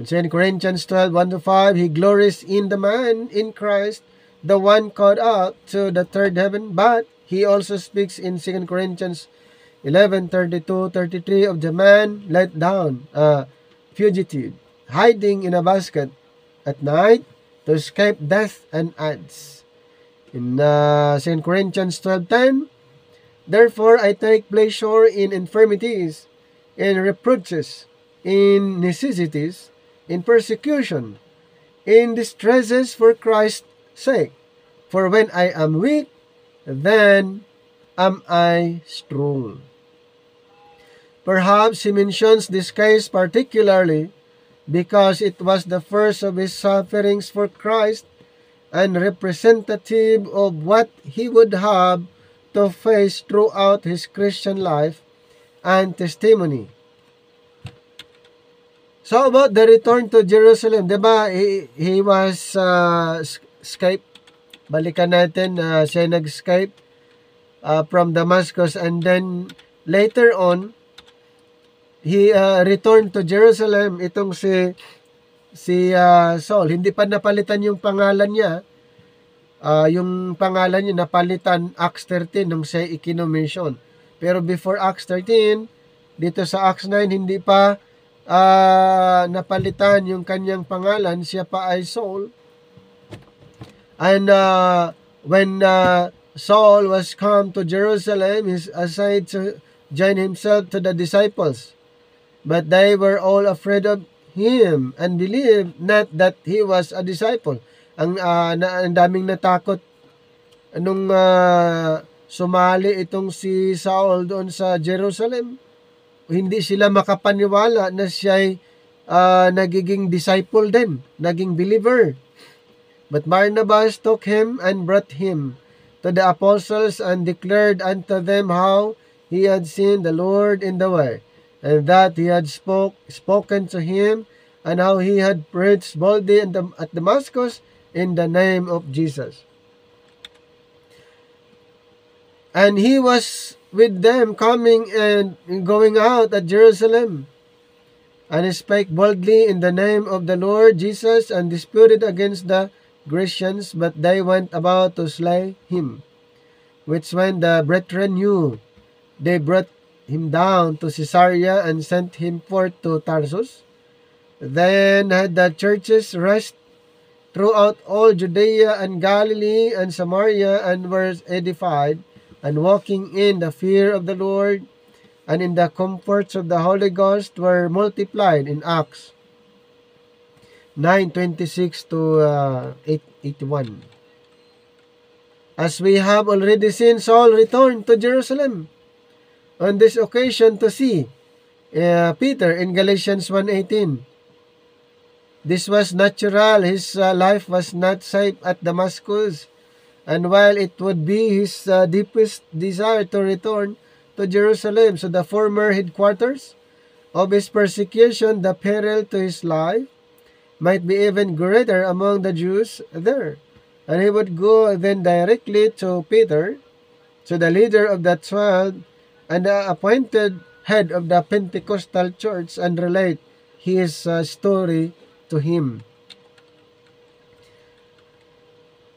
In 2 Corinthians 12:1-5, he glories in the man, in Christ, the one called out to the third heaven. But he also speaks in 2 Corinthians 11:32-33 of the man let down, fugitive, hiding in a basket at night to escape death, and adds in 2 Corinthians 12:10, therefore I take pleasure in infirmities, in reproaches, in necessities, in persecution, in distresses for Christ's sake. For when I am weak, then am I strong. Perhaps he mentions this case particularly because it was the first of his sufferings for Christ and representative of what he would have to face throughout his Christian life and testimony. So about the return to Jerusalem, diba, he was escape. Balikan natin, siya nag-escape from Damascus, and then later on, he returned to Jerusalem. Itong si Saul, hindi pa napalitan yung pangalan niya. Yung pangalan niya napalitan Acts 13 nung siya ikinomission. Pero before Acts 13, dito sa Acts 9, hindi pa napalitan yung kanyang pangalan. Siya pa ay Saul. And when Saul was come to Jerusalem, he essayed to join himself to the disciples. But they were all afraid of him and believed not that he was a disciple. Ang daming natakot nung sumali itong si Saul doon sa Jerusalem. Hindi sila makapaniwala na siya'y nagiging disciple din, naging believer. But Barnabas took him and brought him to the apostles and declared unto them how he had seen the Lord in the way, and that he had spoken to him, and how he had preached boldly at Damascus in the name of Jesus. And he was with them coming and going out at Jerusalem, and he spake boldly in the name of the Lord Jesus, and disputed against the Grecians, but they went about to slay him. Which when the brethren knew, they brought him down to Caesarea and sent him forth to Tarsus. Then had the churches rest throughout all Judea and Galilee and Samaria, and were edified, and walking in the fear of the Lord, and in the comforts of the Holy Ghost, were multiplied. In Acts 9:26 to 81. As we have already seen, Saul returned to Jerusalem on this occasion to see Peter in Galatians 1:18. This was natural. His life was not safe at Damascus, and while it would be his deepest desire to return to Jerusalem, so the former headquarters of his persecution, the peril to his life might be even greater among the Jews there. And he would go then directly to Peter, to the leader of the 12, and the appointed head of the Pentecostal church, and relate his story to him.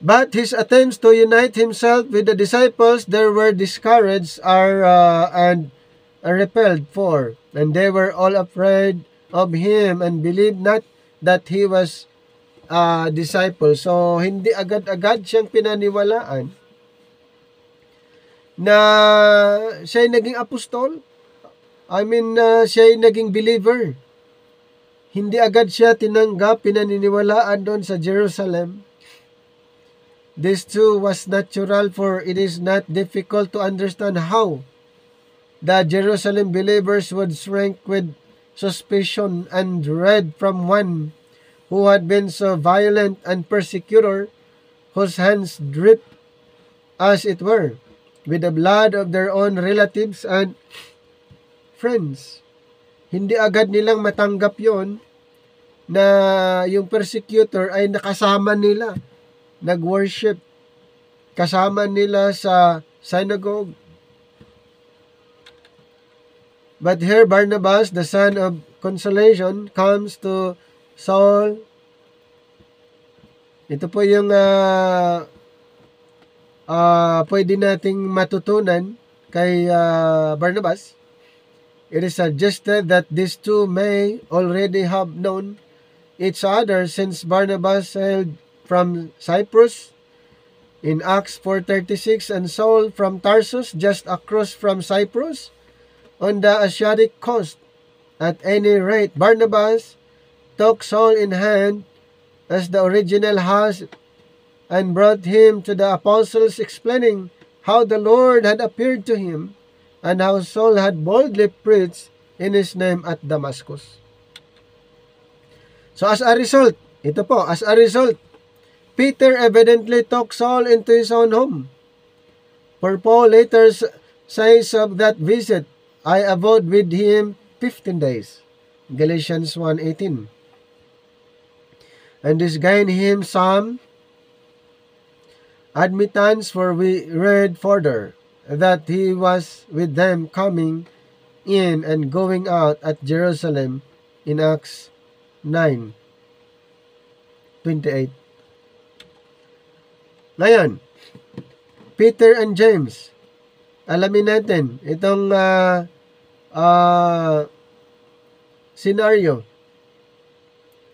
But his attempts to unite himself with the disciples there were discouraged and repelled for, and they were all afraid of him and believed not that he was a disciple. So hindi agad-agad siyang pinaniwalaan na siya'y naging apostol. Siya'y naging believer. Hindi agad siya tinanggap, pinaniniwalaan doon sa Jerusalem. This too was natural, for it is not difficult to understand how the Jerusalem believers would shrink with suspicion and dread from one who had been so violent and persecutor, whose hands dripped, as it were, with the blood of their own relatives and friends. Hindi agad nilang matanggap yon na yung persecutor ay nakasama nila, nag-worship, kasama nila sa synagogue. But here Barnabas, the son of consolation, comes to Saul. Ito po yung pwede nating matutunan kay Barnabas. It is suggested that these two may already have known each other since Barnabas sailed from Cyprus in Acts 4:36 and Saul from Tarsus, just across from Cyprus on the Asiatic coast. At any rate, Barnabas took Saul in hand as the original has and brought him to the apostles, explaining how the Lord had appeared to him and how Saul had boldly preached in his name at Damascus. So as a result, Peter evidently took Saul into his own home. For Paul later says of that visit, I abode with him 15 days. Galatians 1:18. And this gained him some admittance, for we read further that he was with them coming in and going out at Jerusalem in Acts 9:28. Ngayon, Peter and James. Alamin natin itong scenario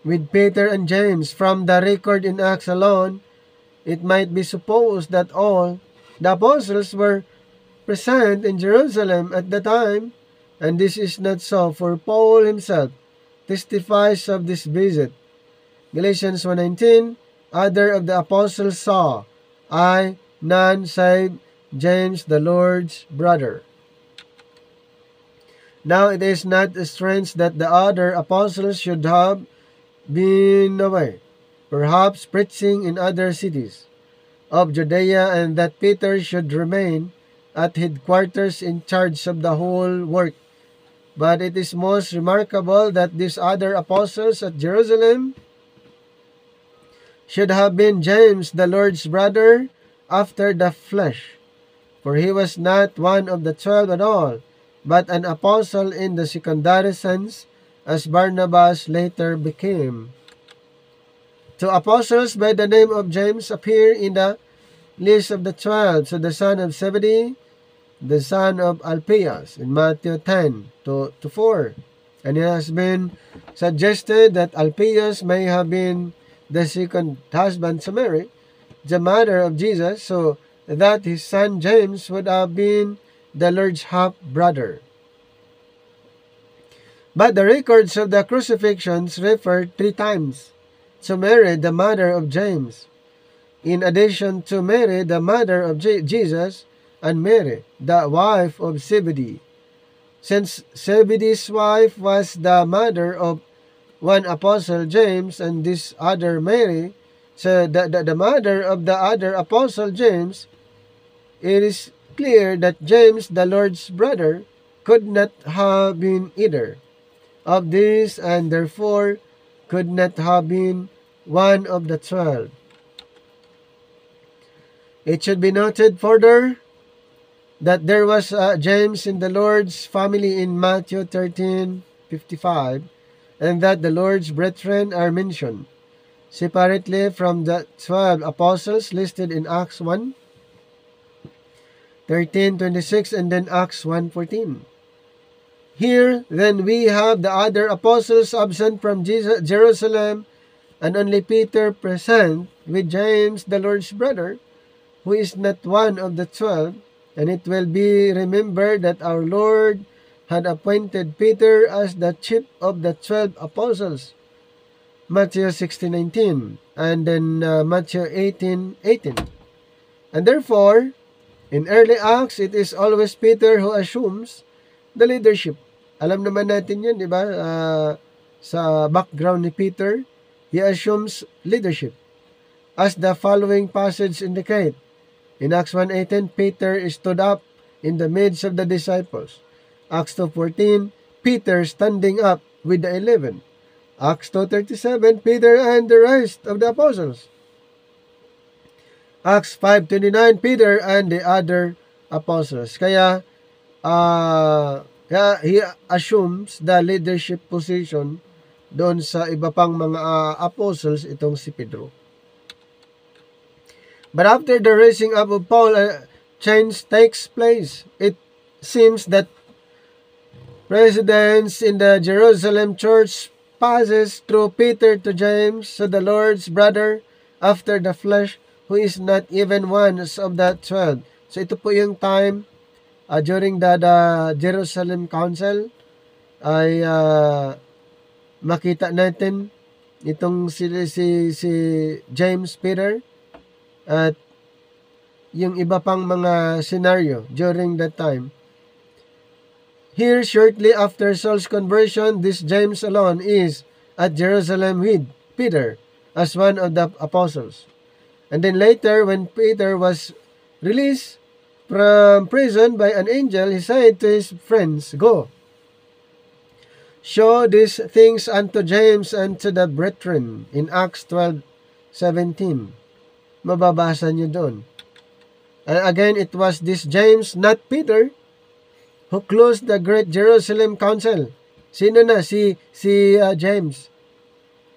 with Peter and James. From the record in Acts alone, it might be supposed that all the apostles were present in Jerusalem at the time, and this is not so, for Paul himself testifies of this visit. Galatians 1:19, other of the apostles saw, I, none save James, the Lord's brother. Now it is not strange that the other apostles should have been away, perhaps preaching in other cities of Judea, and that Peter should remain at headquarters in charge of the whole work. But it is most remarkable that these other apostles at Jerusalem should have been James, the Lord's brother, after the flesh. For he was not one of the 12 at all, but an apostle in the secondary sense, as Barnabas later became. Two apostles by the name of James appear in the list of the 12. So the son of Zebedee, the son of Alphaeus, in Matthew 10:4. And it has been suggested that Alphaeus may have been the second husband to Mary, the mother of Jesus, so that his son James would have been the Lord's half-brother. But the records of the crucifixions refer 3 times to Mary, the mother of James, in addition to Mary, the mother of Jesus, and Mary, the wife of Zebedee. Since Zebedee's wife was the mother of one apostle, James, and this other Mary, so the mother of the other apostle, James, it is clear that James, the Lord's brother, could not have been either of these, and therefore could not have been one of the 12. It should be noted further that there was James in the Lord's family in Matthew 13:55, and that the Lord's brethren are mentioned separately from the 12 apostles listed in Acts 1:13-26 and then Acts 1:14. Here, then, we have the other apostles absent from Jerusalem, and only Peter present with James, the Lord's brother, who is not one of the 12, and it will be remembered that our Lord had appointed Peter as the chief of the 12 apostles, Matthew 16:19, and then Matthew 18:18. And therefore, in early Acts, it is always Peter who assumes the leadership. Alam naman natin yan, di ba? Sa background ni Peter, he assumes leadership, as the following passage indicate. In Acts 1:18, Peter stood up in the midst of the disciples. Acts 2:14, Peter standing up with the 11. Acts 2:37, Peter and the rest of the apostles. Acts 5:29, Peter and the other apostles. Kaya he assumes the leadership position doon sa iba pang mga apostles, itong si Pedro. But after the raising up of Paul, a change takes place. It seems that precedence in the Jerusalem church passes through Peter to James, so the Lord's brother after the flesh, who is not even one of the 12. So ito po yung time during the Jerusalem Council ay makita natin itong si James, Peter, at yung iba pang mga scenario during that time. Here, shortly after Saul's conversion, this James alone is at Jerusalem with Peter as one of the apostles. And then later, when Peter was released from prison by an angel, he said to his friends, "Go, show these things unto James and to the brethren," in Acts 12:17. Mababasa niyo doon. And again, it was this James, not Peter, who closed the great Jerusalem council. Sino na? Si James.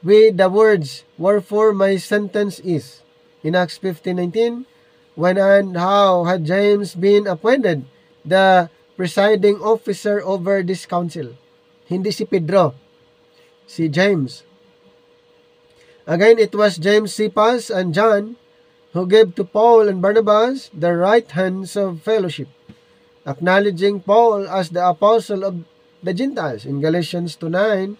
With the words, "Wherefore my sentence is," in Acts 15:19, when and how had James been appointed the presiding officer over this council. Hindi si Pedro, si James. Again, it was James, Cephas, and John who gave to Paul and Barnabas the right hands of fellowship, acknowledging Paul as the apostle of the Gentiles. In Galatians 2:9,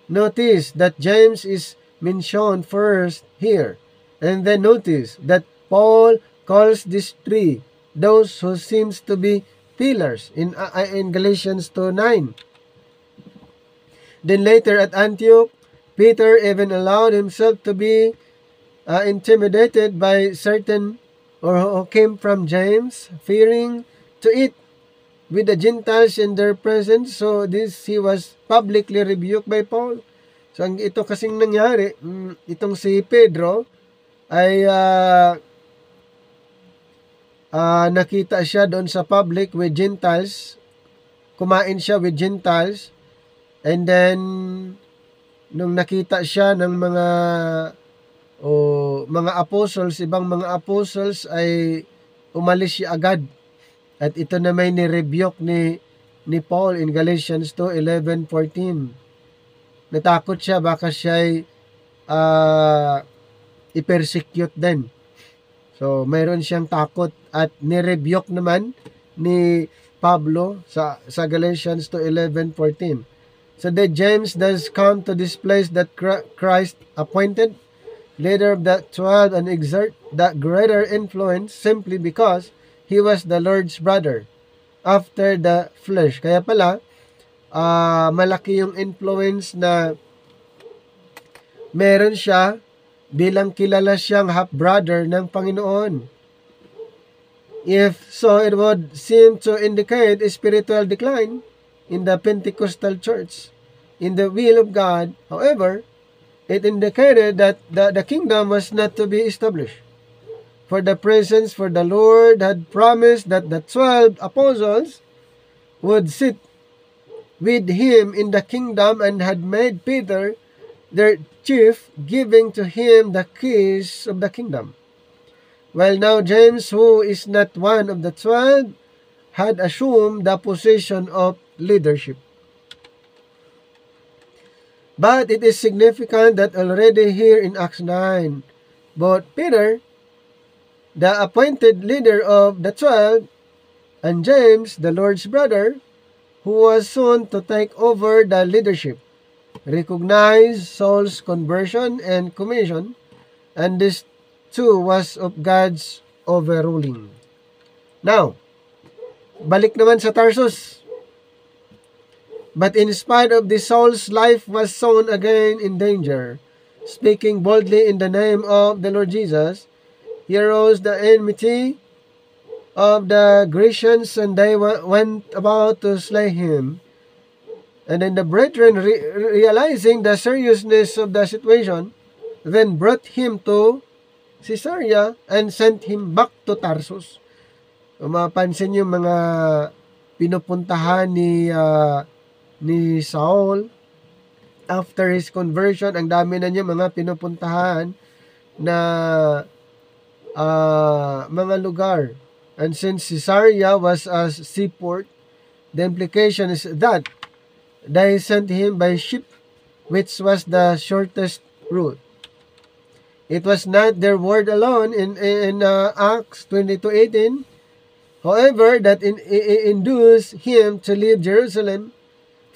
notice that James is mentioned first here, and then notice that Paul calls these three those who seems to be pillars in Galatians 2:9. Then later at Antioch, Peter even allowed himself to be intimidated by certain or who came from James, fearing to eat with the Gentiles in their presence. So he was publicly rebuked by Paul. So ito kasing nangyari, itong si Pedro ay nakita siya doon sa public with Gentiles, kumain siya with Gentiles, and then nung nakita siya ng mga apostles, ibang mga apostles, ay umalis siya agad. At ito na may ni-rebuke ni Paul in Galatians 2:11-14. Natakot siya, baka siya ay i-persecute din. So, mayroon siyang takot at ni-rebuke naman ni Pablo sa Galatians 2:11-14. So that James does come to this place that Christ appointed leader of the 12 and exert that greater influence simply because he was the Lord's brother after the flesh. Kaya pala, malaki yung influence na meron siya bilang kilala siyang half-brother ng Panginoon. If so, it would seem to indicate a spiritual decline in the Pentecostal church in the will of God. However, it indicated that the kingdom was not to be established. For the Lord had promised that the 12 apostles would sit with him in the kingdom and had made Peter their chief, giving to him the keys of the kingdom. While now James, who is not one of the 12, had assumed the position of leadership. But it is significant that already here in Acts 9, both Peter, the appointed leader of the 12, and James, the Lord's brother, who was soon to take over the leadership, recognized Saul's conversion and commission, and this too was of God's overruling. Now, balik naman sa Tarsus. But in spite of this, Saul's life was soon again in danger. speaking boldly in the name of the Lord Jesus, he aroused the enmity of the Grecians, and they went about to slay him. And then the brethren, realizing the seriousness of the situation, then brought him to Caesarea and sent him back to Tarsus. Kung mapansin yung mga pinupuntahan ni Saul after his conversion, ang dami na niya mga pinupuntahan na mga lugar. And since Caesarea was a seaport, the implication is that they sent him by ship, which was the shortest route. It was not their word alone in Acts 22:18, however, that induced him to leave Jerusalem,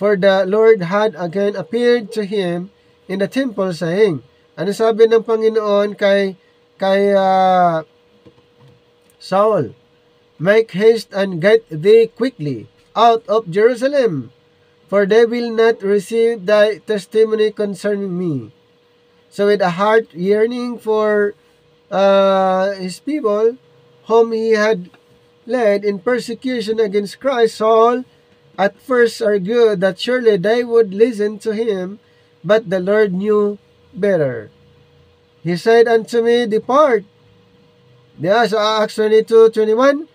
for the Lord had again appeared to him in the temple, saying, ano sabi ng Panginoon kay Saul? Make haste and get thee quickly out of Jerusalem, for they will not receive thy testimony concerning me. So with a heart yearning for his people, whom he had led in persecution against Christ, Saul at first argued that surely they would listen to him, but the Lord knew better. He said unto me, depart. So Acts 22:21,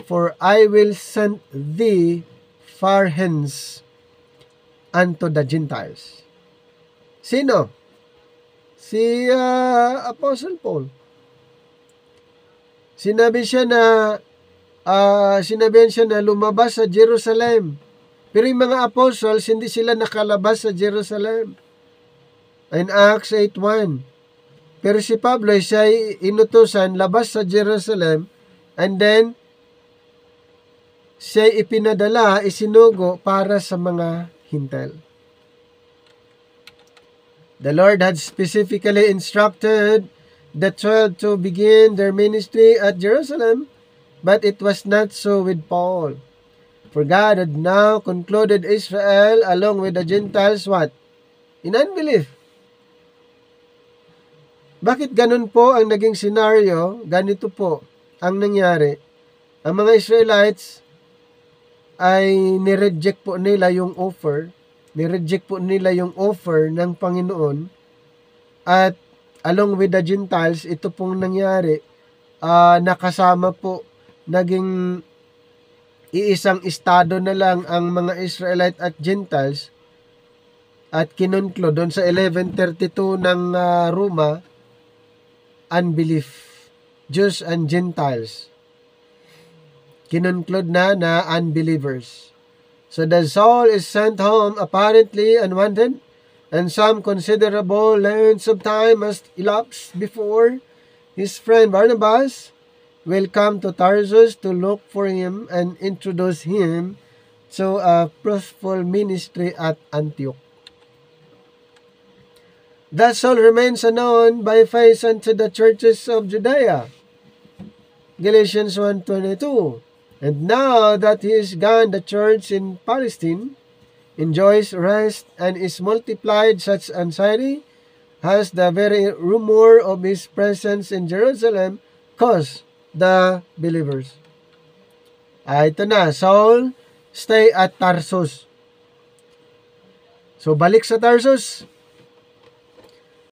for I will send thee far hence unto the Gentiles. Sino? Si Apostle Paul. Sinabihan siya na lumabas sa Jerusalem. Pero yung mga apostles, hindi sila nakalabas sa Jerusalem. In Acts 8:1. Pero si Pablo, siya inutusan, labas sa Jerusalem, and then, siya ipinadala, isinugo para sa mga Hintil. The Lord had specifically instructed the 12 to begin their ministry at Jerusalem, but it was not so with Paul. For God had now concluded Israel along with the Gentiles what? In unbelief. Bakit ganun po ang naging scenario? Ganito po ang nangyari. Ang mga Israelites ay nireject po nila yung offer. Nireject po nila yung offer ng Panginoon. At along with the Gentiles, ito pong nangyari. Nakasama po, naging iisang estado na lang ang mga Israelite at Gentiles. At kinunklo doon sa 1132 ng Roma, unbelief, Jews and Gentiles. Kinunclude na unbelievers. So the Saul is sent home apparently unwanted, and some considerable lengths of time must elapse before his friend Barnabas will come to Tarsus to look for him and introduce him to a fruitful ministry at Antioch. Thus Saul remains unknown by faith unto the churches of Judea. Galatians 1:22. And now that he is gone, the church in Palestine enjoys rest and is multiplied such anxiety has the very rumor of his presence in Jerusalem caused the believers. Ito na, Saul stay at Tarsus. So balik sa Tarsus.